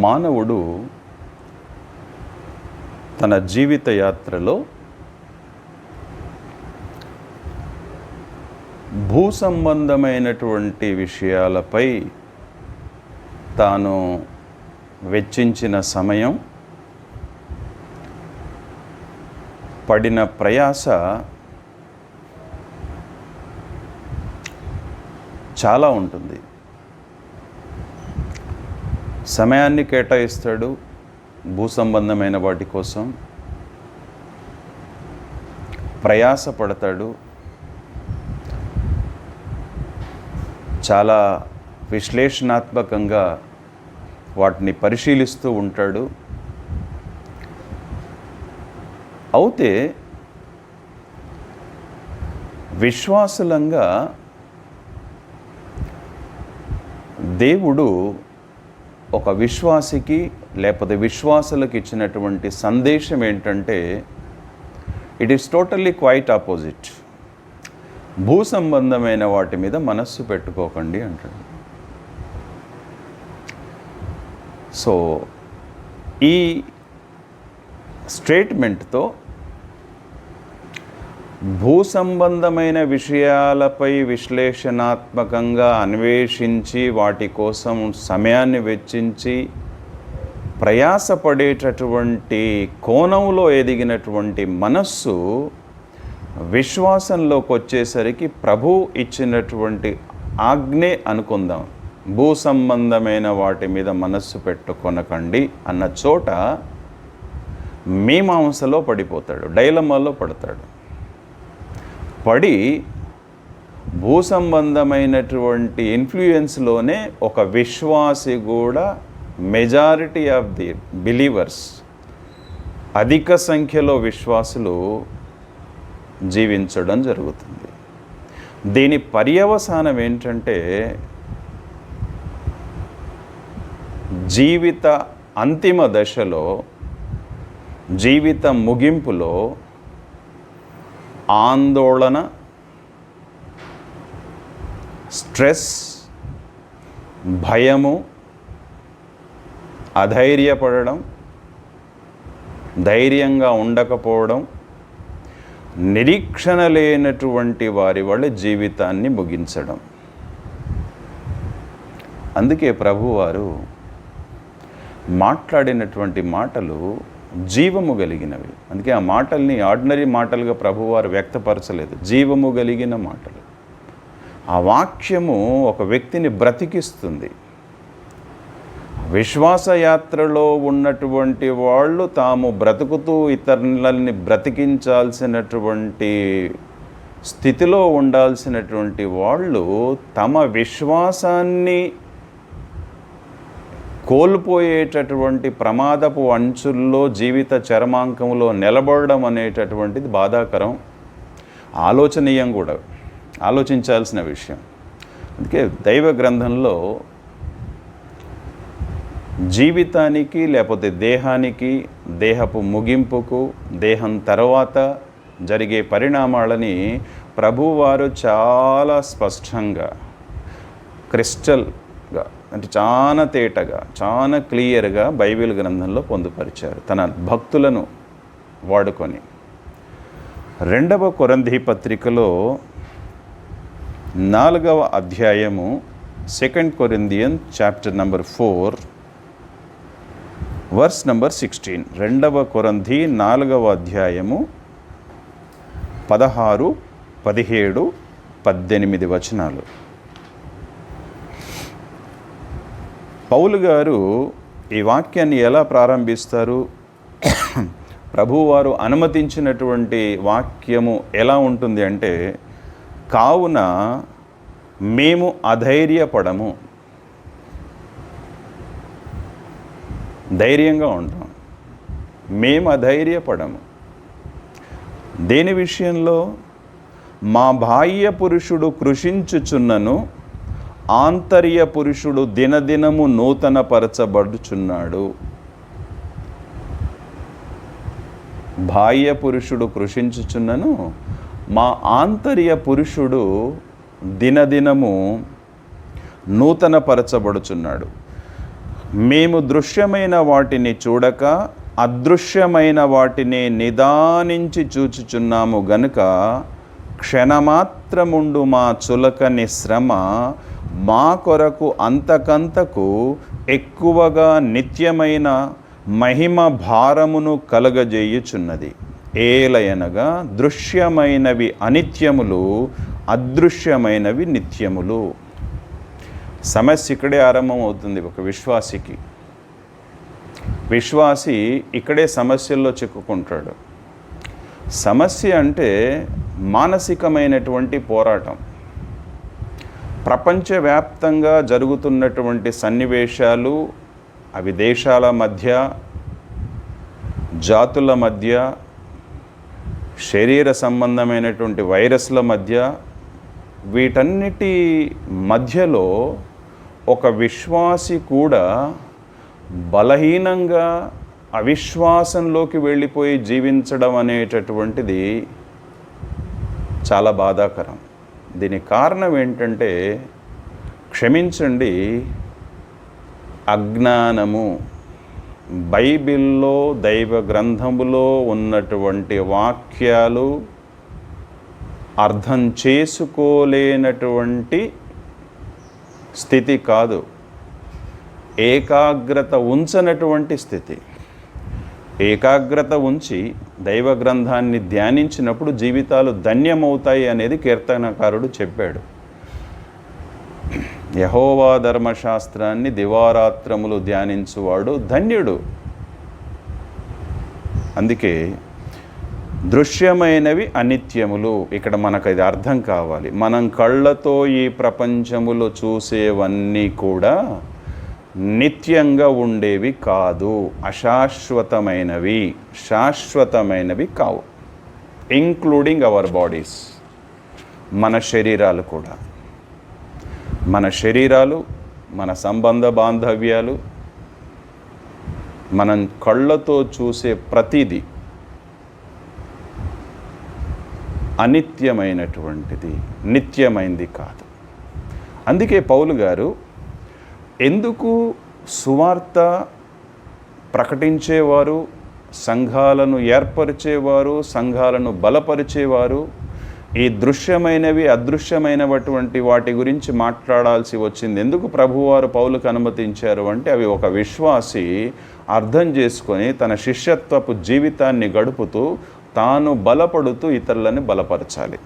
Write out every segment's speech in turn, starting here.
మానవుడు తన జీవిత యాత్రలో భూ సంబంధమైనటువంటి విషయాలపై తాను వెచ్చించిన సమయం, పడిన ప్రయాస చాలా ఉంటుంది. సమయాన్ని కేటాయిస్తాడు భూ సంబంధమైన వాటి కోసం, ప్రయాస పడతాడు, చాలా విశ్లేషణాత్మకంగా వాటిని పరిశీలిస్తూ ఉంటాడు. అయితే విశ్వాసులంగా దేవుడు ఒక విశ్వాసికి లేకపోతే విశ్వాసులకు ఇచ్చినటువంటి సందేశం ఏంటంటే, it is totally quite opposite. భూ సంబంధమైన వాటి మీద మనస్సు పెట్టుకోకండి అంటాడు. సో ఈ స్టేట్మెంట్తో భూ సంబంధమైన విషయాలపై విశ్లేషణాత్మకంగా అన్వేషించి వాటి కోసం సమయాన్ని వెచ్చించి ప్రయాసపడేటటువంటి కోణంలో ఎదిగినటువంటి మనస్సు విశ్వాసంలోకి వచ్చేసరికి ప్రభు ఇచ్చినటువంటి ఆజ్ఞే అనుకుందాం. భూ సంబంధమైన వాటి మీద మనస్సు పెట్టుకొనకండి అన్న చోట మీమాంసలో పడిపోతాడు, డైలమాలో పడతాడు. పడి భూ సంబంధమైనటువంటి ఇన్ఫ్లుయెన్స్లోనే ఒక విశ్వాసి కూడా మెజారిటీ ఆఫ్ ది బిలీవర్స్, అధిక సంఖ్యలో విశ్వాసులు జీవించడం జరుగుతుంది. దీని పర్యవసానం ఏంటంటే, జీవిత అంతిమ దశలో, జీవిత ముగింపులో ఆందోళన, స్ట్రెస్, భయము, అధైర్యపడడం, ధైర్యంగా ఉండకపోవడం, నిరీక్షణ లేనటువంటి వారి వాళ్ళ జీవితాన్ని ముగించడం. అందుకే ప్రభువారు మాట్లాడినటువంటి మాటలు జీవము కలిగినవి. అందుకే ఆ మాటల్ని ఆర్డినరీ మాటలుగా ప్రభువారు వ్యక్తపరచలేదు, జీవము కలిగిన మాటలు. ఆ వాక్యము ఒక వ్యక్తిని బ్రతికిస్తుంది. విశ్వాసయాత్రలో ఉన్నటువంటి వాళ్ళు తాము బ్రతుకుతూ ఇతరులని బ్రతికించాల్సినటువంటి స్థితిలో ఉండాల్సినటువంటి వాళ్ళు తమ విశ్వాసాన్ని కోల్పోయేటటువంటి ప్రమాదపు అంచుల్లో, జీవిత చరమాంకంలో నిలబడడం అనేటటువంటిది బాధాకరం, ఆలోచనీయం కూడా, ఆలోచించాల్సిన విషయం. అందుకే దైవ గ్రంథంలో జీవితానికి లేకపోతే దేహానికి, దేహపు ముగింపుకు, దేహం తర్వాత జరిగే పరిణామాలని ప్రభువారు చాలా స్పష్టంగా, క్రిస్టల్గా, అంటే చాలా తేటగా, చాలా క్లియర్గా బైబిల్ గ్రంథంలో పొందుపరిచారు తన భక్తులను వాడుకొని. 2వ కొరింథీ పత్రికలో 4వ అధ్యాయము, 2 Corinthians chapter number 4 verse number 16. 2వ కొరింథీ 4వ అధ్యాయము 16, 17, 18 వచనాలు. పౌలు గారు ఈ వాక్యాన్ని ఎలా ప్రారంభిస్తారు? ప్రభువారు అనుమతించినటువంటి వాక్యము ఎలా ఉంటుంది అంటే, కావున మేము అధైర్యపడము, ధైర్యంగా ఉంటాం. మేము అధైర్యపడము. దేని విషయంలో? మా బాహ్య పురుషుడు కృషించుచున్నను, ఆంతర్య పురుషుడు దినదినము నూతనపరచబడుచున్నాడు. బాహ్య పురుషుడు కృషించుచున్నను, మా ఆంతర్య పురుషుడు దినదినము నూతనపరచబడుచున్నాడు. మేము దృశ్యమైన వాటిని చూడక అదృశ్యమైన వాటిని నిదానించి చూచుచున్నాము గనుక క్షణమాత్రముండు మా చులకని శ్రమ మా కొరకు అంతకంతకు ఎక్కువగా నిత్యమైన మహిమ భారమును కలగజేయుచున్నది. ఏలయనగా దృశ్యమైనవి అనిత్యములు, అదృశ్యమైనవి నిత్యములు. సమస్య ఇక్కడే ఆరంభం అవుతుంది ఒక విశ్వాసికి. విశ్వాసి ఇక్కడే సమస్యల్లో చిక్కుకుంటాడు. సమస్య అంటే మానసికమైనటువంటి పోరాటం. ప్రపంచవ్యాప్తంగా జరుగుతున్నటువంటి సన్నివేశాలు, అవి దేశాల మధ్య, జాతుల మధ్య, శరీర సంబంధమైనటువంటి వైరస్ల మధ్య, వీటన్నిటి మధ్యలో ఒక విశ్వాసి కూడా బలహీనంగా అవిశ్వాసంలోకి వెళ్ళిపోయి జీవించడం అనేటటువంటిది చాలా బాధాకరం. దీనికి కారణం ఏంటంటే, క్షమించండి, అజ్ఞానము. బైబిల్లో, దైవ గ్రంథములో ఉన్నటువంటి వాక్యాలు అర్థం చేసుకోలేనటువంటి స్థితి కాదు, ఏకాగ్రత ఉంచనటువంటి స్థితి. ఏకాగ్రత ఉంచి దైవ గ్రంథాన్ని ధ్యానించినప్పుడు జీవితాలు ధన్యమవుతాయి అనేది కీర్తనకారుడు చెప్పాడు. యెహోవా ధర్మశాస్త్రాన్ని దివారాత్రములు ధ్యానించువాడు ధన్యుడు. అందుకే దృశ్యమైనవి అనిత్యములు. ఇక్కడ మనకు ఇది అర్థం కావాలి. మనం కళ్ళతో ఈ ప్రపంచములో చూసేవన్నీ కూడా నిత్యంగా ఉండేవి కాదు, అశాశ్వతమైనవి, శాశ్వతమైనవి కావు. ఇంక్లూడింగ్ అవర్ బాడీస్, మన శరీరాలు కూడా. మన శరీరాలు, మన సంబంధ బాంధవ్యాలు, మనం కళ్ళతో చూసే ప్రతిదీ అనిత్యమైనటువంటిది, నిత్యమైంది కాదు. అందుకే పౌలు గారు ఎందుకు సువార్త ప్రకటించేవారు, సంఘాలను ఏర్పరిచేవారు, సంఘాలను బలపరిచేవారు ఈ దృశ్యమైనవి అదృశ్యమైనటువంటి వాటి గురించి మాట్లాడాల్సి వచ్చింది? ఎందుకు ప్రభువారు పౌలుకు అనుమతించారు అంటే, అవి ఒక విశ్వాసి అర్థం చేసుకొని తన శిష్యత్వపు జీవితాన్ని గడుపుతూ తాను బలపడుతూ ఇతరులని బలపరచాలి.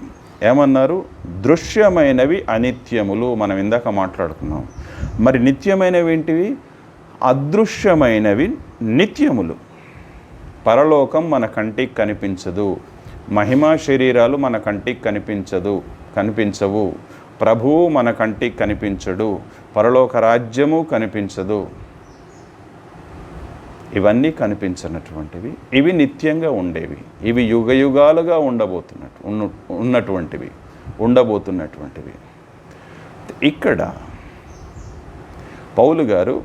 ఏమన్నారు? దృశ్యమైనవి అనిత్యములు. మనం ఇందాక మాట్లాడుకున్నాం. మరి నిత్యమైనవి ఏంటివి? అదృశ్యమైనవి నిత్యములు. పరలోకం మన కంటికి కనిపించదు, మహిమా శరీరాలు మన కంటికి కనిపించవు, ప్రభువు మన కంటికి కనిపించడు, పరలోక రాజ్యము కనిపించదు. ఇవన్నీ కనిపించినటువంటివి, ఇవి నిత్యంగా ఉండేవి, ఇవి యుగయుగాలుగా ఉండబోతున్నటువంటివి. ఇక్కడ పౌలు గారు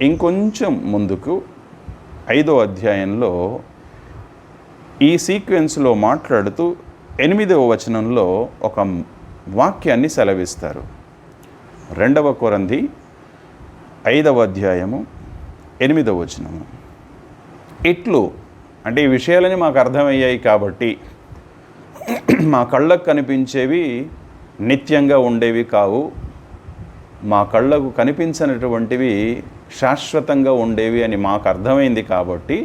ఇంకొంచెం ముందుకు 5వ అధ్యాయంలో ఈ సీక్వెన్స్లో మాట్లాడుతూ 8వ వచనంలో ఒక వాక్యాన్ని సెలవిస్తారు. 2వ కొరింథీ 5వ అధ్యాయము 8వ వచనము. ఇట్లు అంటే ఈ విషయాలని మాకు అర్థమయ్యాయి కాబట్టి, మా కళ్ళకు కనిపించేవి నిత్యంగా ఉండేవి కావు, మా కళ్ళకు కనిపించినటువంటివి శాశ్వతంగా ఉండేవి అని మాకు అర్థమైంది కాబట్టి,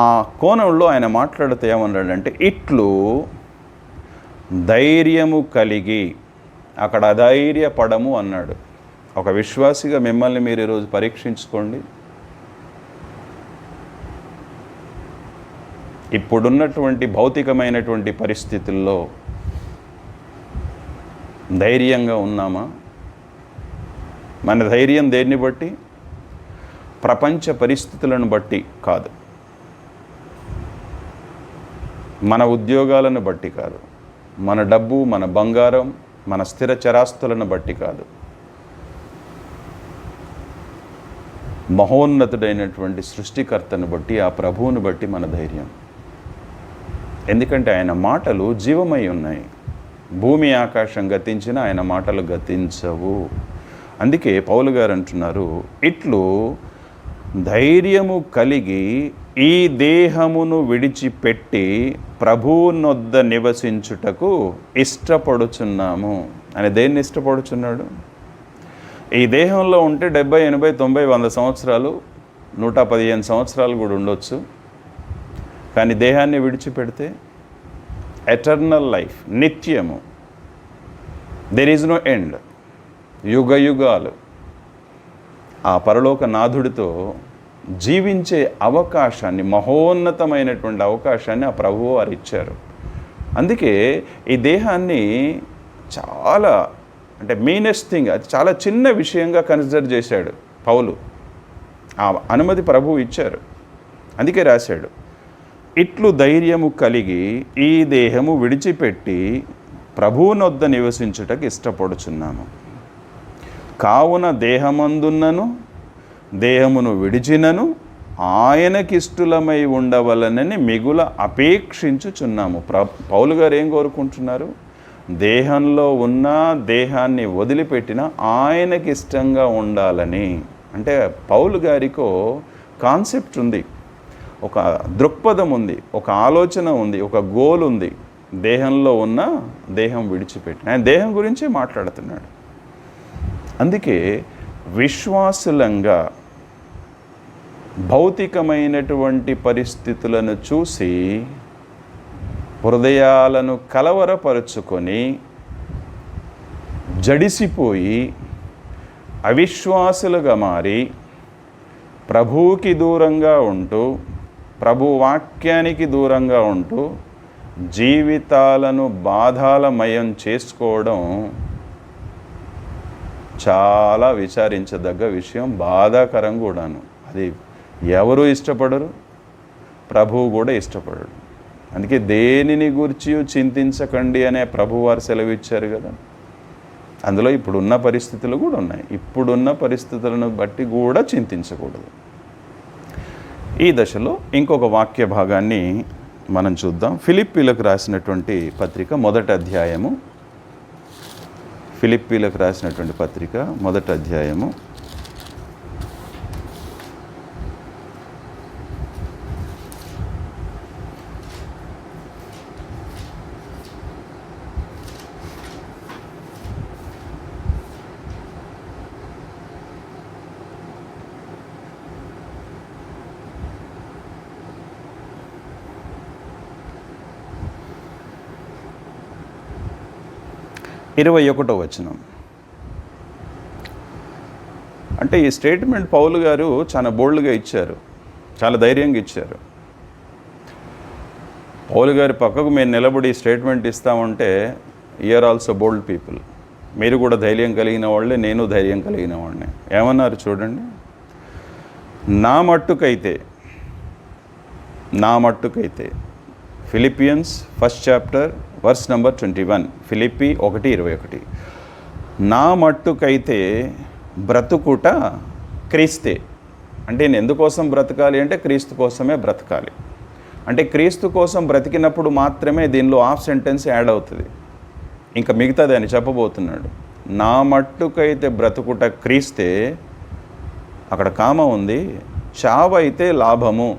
ఆ కోణంలో ఆయన మాట్లాడుతూ ఏమన్నాడంటే, ఇట్లు ధైర్యము కలిగి, అక్కడ అధైర్యపడము అన్నాడు. ఒక విశ్వాసిగా మిమ్మల్ని మీరు ఈరోజు పరీక్షించుకోండి. ఇప్పుడున్నటువంటి భౌతికమైనటువంటి పరిస్థితుల్లో ధైర్యంగా ఉన్నామా? మన ధైర్యం దేన్ని బట్టి? ప్రపంచ పరిస్థితులను బట్టి కాదు, మన ఉద్యోగాలను బట్టి కాదు, మన డబ్బు, మన బంగారం, మన స్థిర చరాస్తులను బట్టి కాదు, మహోన్నతుడైనటువంటి సృష్టికర్తను బట్టి, ఆ ప్రభువును బట్టి మన ధైర్యం. ఎందుకంటే ఆయన మాటలు జీవమై ఉన్నాయి. భూమి ఆకాశం గతించినా ఆయన మాటలు గతించవు. అందుకే పౌలు గారు అంటున్నారు, ఇట్లు ధైర్యము కలిగి ఈ దేహమును విడిచిపెట్టి ప్రభువునొద్ద నివసించుటకు ఇష్టపడుచున్నాము. అని దేన్ని ఇష్టపడుచున్నాడు? ఈ దేహంలో ఉంటే 70, 80, 90, 100 సంవత్సరాలు, 115 సంవత్సరాలు కూడా ఉండొచ్చు. కానీ దేహాన్ని విడిచిపెడితే ఎటర్నల్ లైఫ్, నిత్యము, దెర్ ఈజ్ నో ఎండ్, యుగ యుగాలు ఆ పరలోక నాథుడితో జీవించే అవకాశాన్ని, మహోన్నతమైనటువంటి అవకాశాన్ని ఆ ప్రభువు వారు ఇచ్చారు. అందుకే ఈ దేహాన్ని చాలా అంటే మీనెస్ట్ థింగ్, అది చాలా చిన్న విషయంగా కన్సిడర్ చేశాడు పౌలు. ఆ అనుమతి ప్రభువు ఇచ్చారు. అందుకే రాశాడు, ఇట్లు ధైర్యము కలిగి ఈ దేహము విడిచిపెట్టి ప్రభువునొద్ద నివసించుటకు ఇష్టపడుచున్నాము. కావున దేహమందున్నను దేహమును విడిచినను ఆయనకిష్టులమై ఉండవలనని మిగుల అపేక్షించుచున్నాము. పౌలు గారు ఏం కోరుకుంటున్నారు? దేహంలో ఉన్న, దేహాన్ని వదిలిపెట్టిన ఆయనకి ఇష్టంగా ఉండాలని. అంటే పౌలు గారికో కాన్సెప్ట్ ఉంది, ఒక దృక్పథం ఉంది, ఒక ఆలోచన ఉంది, ఒక గోల్ ఉంది. దేహంలో ఉన్న, దేహం విడిచిపెట్టిన, ఆయన దేహం గురించే మాట్లాడుతున్నాడు. అందుకే విశ్వాసులంగా భౌతికమైనటువంటి పరిస్థితులను చూసి హృదయాలను కలవరపరుచుకొని జడిసిపోయి అవిశ్వాసులుగా మారి ప్రభువుకి దూరంగా ఉంటూ, ప్రభు వాక్యానికి దూరంగా ఉంటూ జీవితాలను బాధాలమయం చేసుకోవడం చాలా విచారించదగ్గ విషయం, బాధాకరం కూడాను. అది ఎవరు ఇష్టపడరు, ప్రభువు కూడా ఇష్టపడరు. అందుకే దేనిని గురించి చింతించకండి అనే ప్రభువారు సెలవిచ్చారు కదా. అందులో ఇప్పుడున్న పరిస్థితులు కూడా ఉన్నాయి. ఇప్పుడున్న పరిస్థితులను బట్టి కూడా చింతించకూడదు. ఈ దశలో ఇంకొక వాక్య భాగాన్ని మనం చూద్దాం. ఫిలిప్పీలకు రాసినటువంటి పత్రిక మొదటి అధ్యాయము, ఫిలిప్పీలకు రాసినటువంటి పత్రిక మొదటి అధ్యాయము 21వ వచనం. అంటే ఈ స్టేట్మెంట్ పౌలు గారు చాలా బోల్డ్గా ఇచ్చారు, చాలా ధైర్యంగా ఇచ్చారు. పౌలు గారి పక్కకు మేము నిలబడి స్టేట్మెంట్ ఇస్తామంటే యూఆర్ ఆల్సో బోల్డ్ పీపుల్, మీరు కూడా ధైర్యం కలిగిన వాళ్ళే, నేను ధైర్యం కలిగిన వాడిని. ఏమన్నారు చూడండి, నా మట్టుకైతే Philippians 1st chapter verse number 21, Philippi 1:21. నా మట్టుకైతే బ్రతుకుట క్రీస్తే. అంటే నేను ఎందుకోసం బ్రతకాలి అంటే క్రీస్తు కోసమే బ్రతకాలి. అంటే క్రీస్తు కోసం బ్రతికినప్పుడు మాత్రమే దీనిలో హాఫ్ సెంటెన్స్ యాడ్ అవుతుంది, ఇంకా మిగతాది అని చెప్పబోతున్నాడు. నా మట్టుకైతే బ్రతుకుట క్రీస్తే, అక్కడ కామ ఉంది, చావైతే లాభము.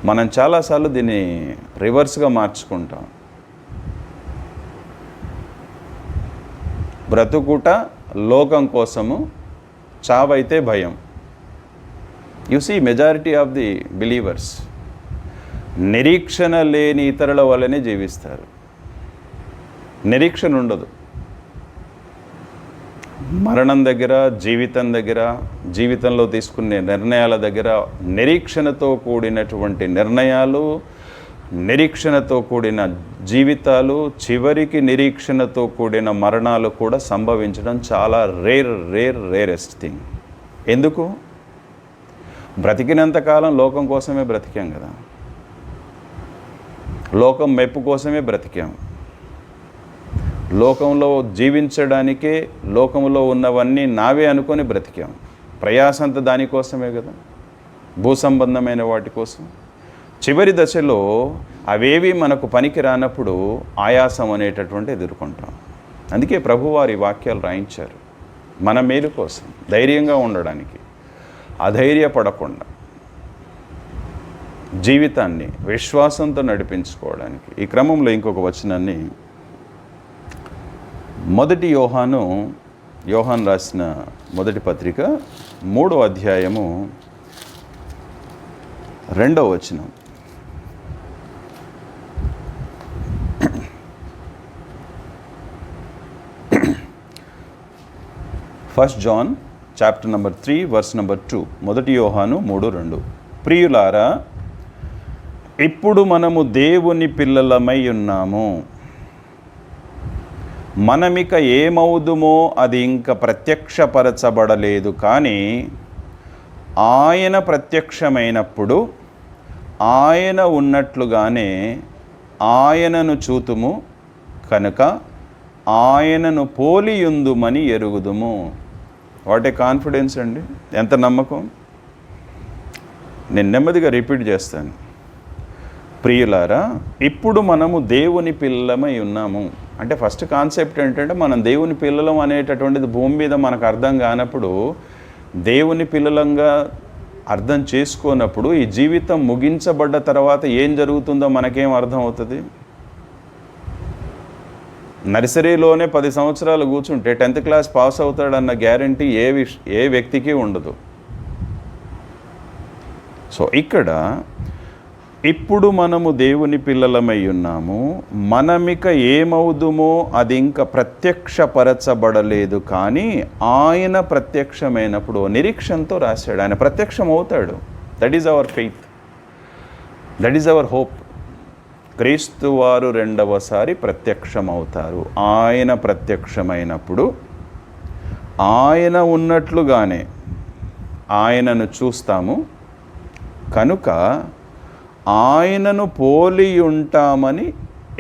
మనం చాలాసార్లు దీన్ని రివర్స్గా మార్చుకుంటాం. బ్రతుకుట లోకం కోసము, చావైతే భయం. You see majority of the believers నిరీక్షణ లేని ఇతరుల వల్లనే జీవిస్తారు. నిరీక్షణ ఉండదు. మరణం దగ్గర, జీవితం దగ్గర, జీవితంలో తీసుకునే నిర్ణయాల దగ్గర నిరీక్షణతో కూడినటువంటి నిర్ణయాలు, నిరీక్షణతో కూడిన జీవితాలు, చివరికి నిరీక్షణతో కూడిన మరణాలు కూడా సంభవించడం చాలా రేరెస్ట్ థింగ్. ఎందుకు? బ్రతికినంతకాలం లోకం కోసమే బ్రతికాం కదా, లోకం మెప్పు కోసమే బ్రతికాం. లోకంలో జీవించడానికే లోకంలో ఉన్నవన్నీ నావే అనుకొని బ్రతికాం. ప్రయాసంతా దానికోసమే కదా, భూ సంబంధమైన వాటి కోసం. చివరి దశలో అవేవి మనకు పనికి రానప్పుడు ఆయాసం అనేటటువంటి ఎదుర్కొంటాం. అందుకే ప్రభువారి వాక్యాలు రాయించారు మన మేలు కోసం, ధైర్యంగా ఉండడానికి, అధైర్యపడకుండా జీవితాన్ని విశ్వాసంతో నడిపించుకోవడానికి. ఈ క్రమంలో ఇంకొక వచనాన్ని యోహాను రాసిన మొదటి పత్రిక 3వ అధ్యాయము 2వ వచనం. First John chapter number 3 verse number 2. మొదటి యోహాను 3:2. ప్రియులారా, ఇప్పుడు మనము దేవుని పిల్లలమై ఉన్నాము, మనమిక ఏమవుదుమో అది ఇంకా ప్రత్యక్షపరచబడలేదు, కానీ ఆయన ప్రత్యక్షమైనప్పుడు ఆయన ఉన్నట్లుగానే ఆయనను చూతుము కనుక ఆయనను పోలియుందుమని ఎరుగుదుము. వాట్ ఏ కాన్ఫిడెన్స్ అండి, ఎంత నమ్మకం. నేను నెమ్మదిగా రిపీట్ చేస్తాను. ప్రియులారా, ఇప్పుడు మనము దేవుని పిల్లలమై ఉన్నాము అంటే ఫస్ట్ కాన్సెప్ట్ ఏంటంటే, మనం దేవుని పిల్లలం అనేటటువంటిది భూమి మీద మనకు అర్థం కానప్పుడు, దేవుని పిల్లలంగా అర్థం చేసుకోనప్పుడు ఈ జీవితం ముగించబడ్డ తర్వాత ఏం జరుగుతుందో మనకేం అర్థం అవుతుంది? నర్సరీలోనే 10 సంవత్సరాలు కూర్చుంటే 10th క్లాస్ పాస్ అవుతాడన్న గ్యారంటీ ఏ వ్యక్తికి ఉండదు. సో ఇక్కడ ఇప్పుడు మనము దేవుని పిల్లలమై ఉన్నాము, మనమిక ఏమవుదుమో అది ఇంకా ప్రత్యక్షపరచబడలేదు, కానీ ఆయన ప్రత్యక్షమైనప్పుడు నిరీక్షణతో రాశాడు. ఆయన ప్రత్యక్షం అవుతాడు. That is our faith, that is our hope. క్రీస్తు వారు రెండవసారి ప్రత్యక్షమవుతారు. ఆయన ప్రత్యక్షమైనప్పుడు ఆయన ఉన్నట్లుగానే ఆయనను చూస్తాము కనుక ఆయనను పోలి ఉంటామని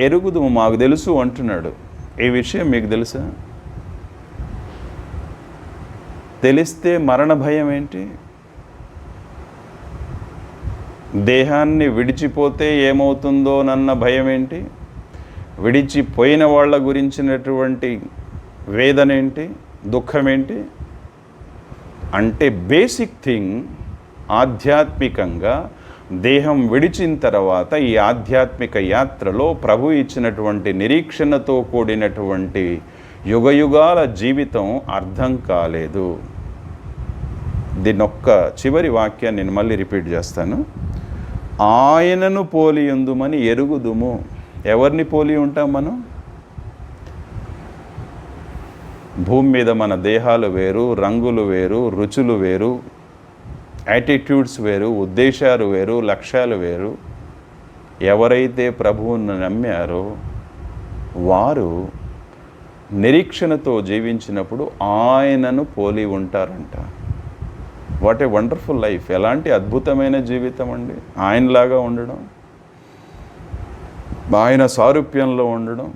ఎరుగుదుము, మాకు తెలుసు అంటున్నాడు. ఈ విషయం మీకు తెలుసా? తెలిస్తే మరణ భయం ఏంటి? దేహాన్ని విడిచిపోతే ఏమవుతుందోనన్న భయం ఏంటి? విడిచిపోయిన వాళ్ళ గురించినటువంటి వేదన ఏంటి, దుఃఖం ఏంటి? అంటే బేసిక్ థింగ్, ఆధ్యాత్మికంగా దేహం విడిచిన తర్వాత ఈ ఆధ్యాత్మిక యాత్రలో ప్రభు ఇచ్చినటువంటి నిరీక్షణతో కూడినటువంటి యుగయుగాల జీవితం అర్థం కాలేదు. దీన్నొక్క చివరి వాక్యాన్ని నేను మళ్ళీ రిపీట్ చేస్తాను. ఆయనను పోలియుందుమని ఎరుగుదుము. ఎవరిని పోలి ఉంటాం మనం? భూమి మీద మన దేహాలు వేరు, రంగులు వేరు, రుచులు వేరు, యాటిట్యూడ్స్ వేరు, ఉద్దేశాలు వేరు, లక్ష్యాలు వేరు. ఎవరైతే ప్రభువును నమ్మారో వారు నిరీక్షణతో జీవించినప్పుడు ఆయనను పోలి ఉంటారంట. What a wonderful life! ఎలాంటి అద్భుతమైన జీవితం అండి. ఆయనలాగా ఉండడం, ఆయన సారూప్యంలో ఉండడం,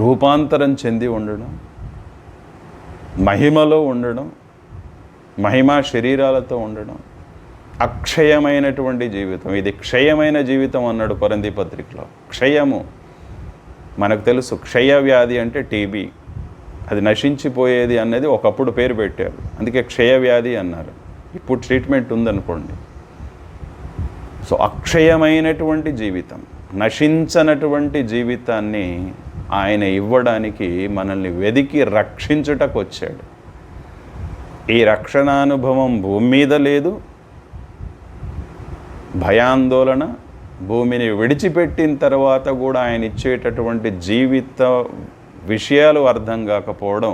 రూపాంతరం చెంది ఉండడం, మహిమలో ఉండడం, మహిమా శరీరాలతో ఉండడం, అక్షయమైనటువంటి జీవితం. ఇది క్షయమైన జీవితం అన్నాడు కొరింథీ పత్రికలో. క్షయము మనకు తెలుసు. క్షయ వ్యాధి అంటే టీబీ, అది నశించిపోయేది అనేది ఒకప్పుడు పేరు పెట్టారు, అందుకే క్షయవ్యాధి అన్నారు. ఇప్పుడు ట్రీట్మెంట్ ఉందనుకోండి. సో అక్షయమైనటువంటి జీవితం, నశించనటువంటి జీవితాన్ని ఆయన ఇవ్వడానికి మనల్ని వెదికి రక్షించుటకు వచ్చాడు. ఈ రక్షణానుభవం భూమి మీద లేదు. భయాందోళన, భూమిని విడిచిపెట్టిన తర్వాత కూడా ఆయన ఇచ్చేటటువంటి జీవిత విషయాలు అర్థం కాకపోవడం,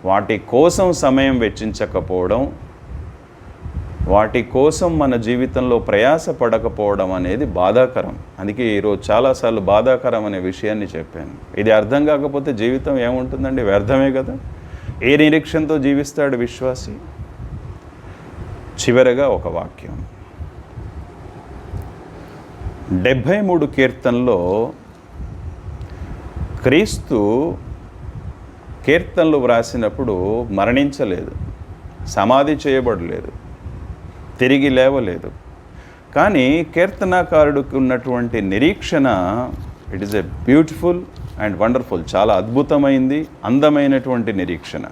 వాటి కోసం సమయం వెచ్చించకపోవడం, వాటి కోసం మన జీవితంలో ప్రయాసపడకపోవడం అనేది బాధాకరం. అందుకే ఈరోజు చాలాసార్లు బాధాకరం అనే విషయాన్ని చెప్పాను. ఇది అర్థం కాకపోతే జీవితం ఏముంటుందండి? వ్యర్థమే కదా. ఏ నిరీక్షణతో జీవిస్తాడు విశ్వాసి? చివరగా ఒక వాక్యం, 73 కీర్తనలో క్రీస్తు కీర్తనలు వ్రాసినప్పుడు మరణించలేదు, సమాధి చేయబడలేదు, తిరిగి లేవలేదు. కానీ కీర్తనాకారుడికి ఉన్నటువంటి నిరీక్షణ, it is a beautiful and wonderful, చాలా అద్భుతమైంది, అందమైనటువంటి నిరీక్షణ.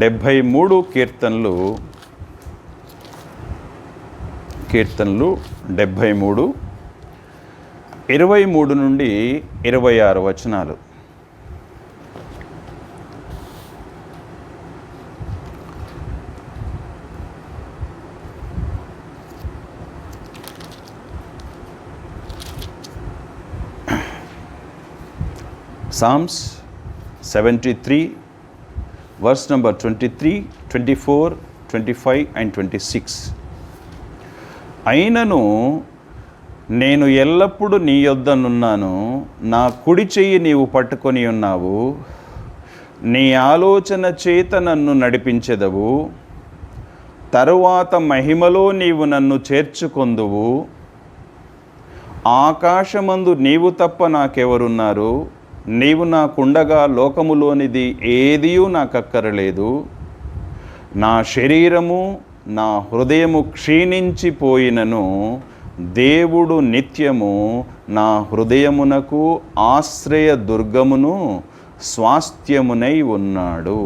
73 కీర్తనలు 73, 23 నుండి 26 వచనాలు. Psalms 73, verse number 23, 24, 25 and 26. అయినను నేను ఎల్లప్పుడూ నీ యొద్దనున్నాను, నా కుడి చెయ్యి నీవు పట్టుకొని ఉన్నావు, నీ ఆలోచన చేత నన్ను నడిపించెదవు, తరువాత మహిమలో నీవు నన్ను చేర్చుకొందువు, ఆకాశమందు నీవు తప్ప నాకెవరున్నారు, నీవు నాకుండగా లోకములోనిది ఏదియూ నాకక్కరలేదు, నా శరీరము నా హృదయము క్షీణించిపోయినను దేవుడు నిత్యము నా హృదయమునకు ఆశ్రయ దుర్గమును స్వాస్థ్యమునై ఉన్నాడు.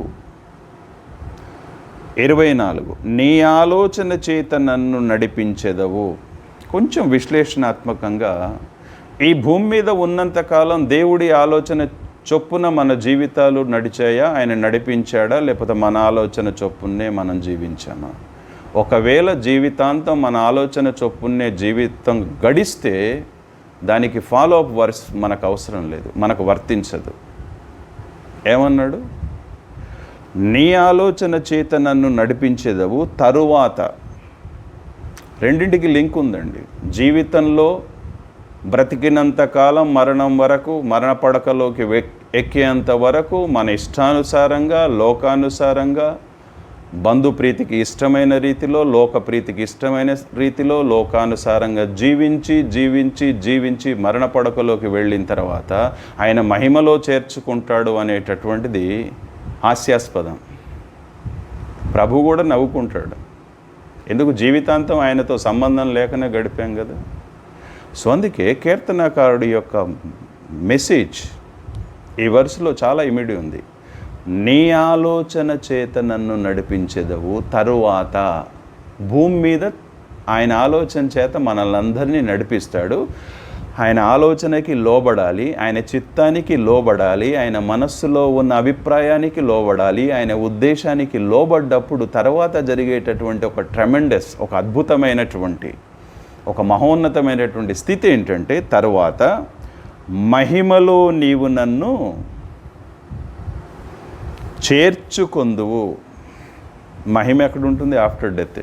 24 నీ ఆలోచన చేత నన్ను నడిపించెదవు. కొంచెం విశ్లేషణాత్మకంగా, ఈ భూమి మీద ఉన్నంతకాలం దేవుడి ఆలోచన చొప్పున మన జీవితాలు నడిచాయా, ఆయన నడిపించాడా, లేకపోతే మన ఆలోచన చొప్పునే మనం జీవించామా? ఒకవేళ జీవితాంతం మన ఆలోచన చొప్పునే జీవితం గడిస్తే దానికి ఫాలో అప్ వర్స్ మనకు అవసరం లేదు, మనకు వర్తించదు. ఏమన్నాడు? నీ ఆలోచన చేత నన్ను నడిపించేదవు, తరువాత. రెండింటికి లింక్ ఉందండి. జీవితంలో బ్రతికినంతకాలం మరణం వరకు, మరణ పడకలోకి ఎక్కేంత వరకు మన ఇష్టానుసారంగా, లోకానుసారంగా, బంధుప్రీతికి ఇష్టమైన రీతిలో, లోకప్రీతికి ఇష్టమైన రీతిలో, లోకానుసారంగా జీవించి జీవించి జీవించి మరణ పడకలోకి వెళ్ళిన తర్వాత ఆయన మహిమలో చేర్చుకుంటాడు అనేటటువంటిది హాస్యాస్పదం. ప్రభు కూడా నవ్వుకుంటాడు. ఎందుకు? జీవితాంతం ఆయనతో సంబంధం లేకనే గడిపాం కదా. సో అందుకే కీర్తనకారుడి యొక్క మెసేజ్ ఈ వర్స్లో చాలా ఇమిడి ఉంది. నీ ఆలోచన చేత నన్ను నడిపించెదవు, తరువాత. భూమి మీద ఆయన ఆలోచన చేత మనల్ని అందరినీ నడిపిస్తాడు. ఆయన ఆలోచనకి లోబడాలి, ఆయన చిత్తానికి లోబడాలి, ఆయన మనస్సులో ఉన్న అభిప్రాయానికి లోబడాలి, ఆయన ఉద్దేశానికి లోబడ్డప్పుడు తర్వాత జరిగేటటువంటి ఒక ట్రెమెండస్, ఒక అద్భుతమైనటువంటి, ఒక మహోన్నతమైనటువంటి స్థితి ఏంటంటే, తరువాత మహిమలో నీవు నన్ను చేర్చుకొందువు. మహిమ ఎక్కడ ఉంటుంది? After death.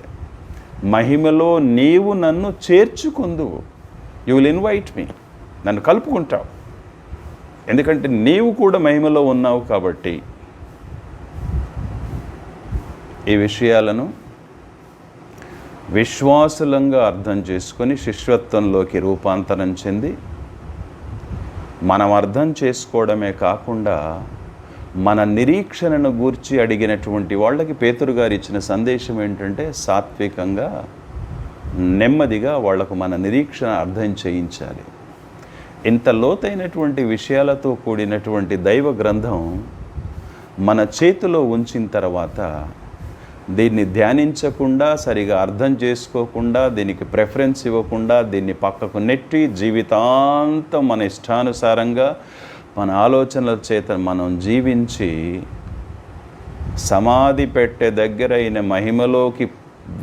మహిమలో నీవు నన్ను చేర్చుకొందువు. యూ విల్ ఇన్వైట్ మీ, నన్ను కలుపుకుంటావు. ఎందుకంటే నీవు కూడా మహిమలో ఉన్నావు కాబట్టి. ఈ విషయాలను విశ్వాసులంగా అర్థం చేసుకొని శిష్యత్వంలోకి రూపాంతరం చెంది, మనం అర్థం చేసుకోవడమే కాకుండా మన నిరీక్షణను గూర్చి అడిగినటువంటి వాళ్ళకి పేతురు గారు ఇచ్చిన సందేశం ఏంటంటే, సాత్వికంగా నెమ్మదిగా వాళ్లకు మన నిరీక్షణ అర్థం చేయించాలి. ఇంత లోతైనటువంటి విషయాలతో కూడినటువంటి దైవ గ్రంథం మన చేతిలో ఉంచిన తర్వాత దీన్ని ధ్యానించకుండా, సరిగా అర్థం చేసుకోకుండా, దీనికి ప్రెఫరెన్స్ ఇవ్వకుండా, దీన్ని పక్కకు నెట్టి జీవితాంతం మన ఇష్టానుసారంగా మన ఆలోచనల చేత మనం జీవించి సమాధి పెట్టే దగ్గర అయిన మహిమలోకి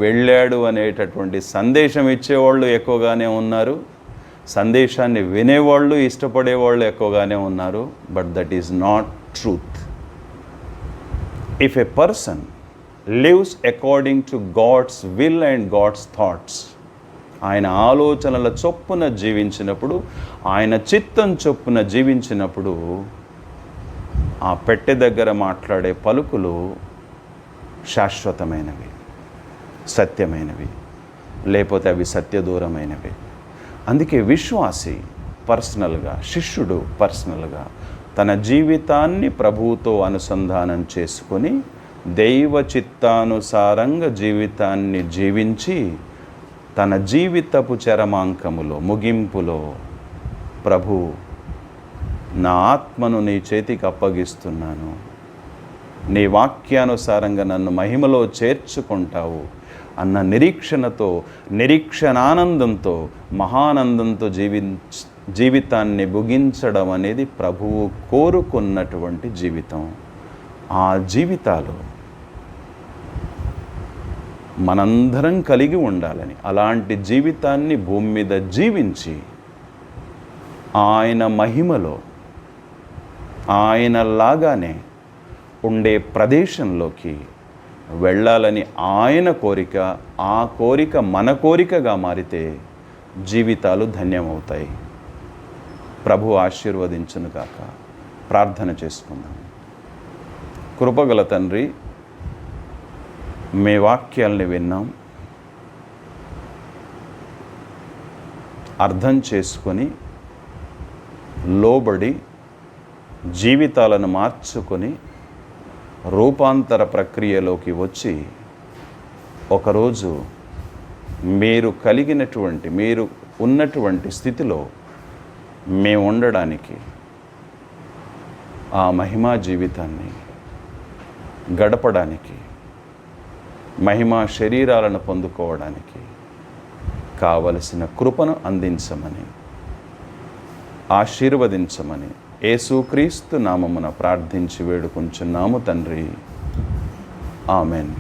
వెళ్ళాడు అనేటటువంటి సందేశం ఇచ్చేవాళ్ళు ఎక్కువగానే ఉన్నారు, సందేశాన్ని వినేవాళ్ళు, ఇష్టపడేవాళ్ళు ఎక్కువగానే ఉన్నారు. But that is not truth. If a person lives according to God's will and God's thoughts, ఆయన ఆలోచనల చొప్పున జీవించినప్పుడు, ఆయన చిత్తం చొప్పున జీవించినప్పుడు, ఆ పెట్టె దగ్గర మాట్లాడే పలుకులు శాశ్వతమైనవి, సత్యమైనవి, లేకపోతే అవి సత్యదూరమైనవి. అందుకే విశ్వాసి పర్సనల్గా, శిష్యుడు పర్సనల్గా తన జీవితాన్ని ప్రభువుతో అనుసంధానం చేసుకొని దైవ చిత్తానుసారంగా జీవితాన్ని జీవించి తన జీవితపు చరమాంకములో, ముగింపులో ప్రభు నా ఆత్మను నీ చేతికి అప్పగిస్తున్నాను. నీ వాక్యానుసారంగా నన్ను మహిమలో చేర్చుకుంటావు అన్న నిరీక్షణతో, నిరీక్షణానందంతో, మహానందంతో జీవితాన్ని ముగించడం అనేది ప్రభువు కోరుకున్నటువంటి జీవితం. ఆ జీవితాలు మనందరం కలిగి ఉండాలని, అలాంటి జీవితాన్ని భూమి మీద జీవించి ఆయన మహిమలో ఆయనలాగానే ఉండే ప్రదేశంలోకి వెళ్ళాలని ఆయన కోరిక. ఆ కోరిక మన కోరికగా మారితే జీవితాలు ధన్యమవుతాయి. ప్రభు ఆశీర్వదించును గాక. ప్రార్థన చేసుకుందాం. కృపగల తండ్రి, మీ వాక్యాల్ని విన్నాం, అర్థం చేసుకొని లోబడి జీవితాలను మార్చుకొని రూపాంతర ప్రక్రియలోకి వచ్చి ఒకరోజు మీరు ఉన్నటువంటి స్థితిలో మేము ఉండడానికి, ఆ మహిమా జీవితాన్ని గడపడానికి, మహిమా శరీరాలను పొందుకోవడానికి కావలసిన కృపను అందించమని, ఆశీర్వదించమని యేసుక్రీస్తు నామమున ప్రార్థించి వేడుకొంచున్నాము తండ్రి. ఆమెన్.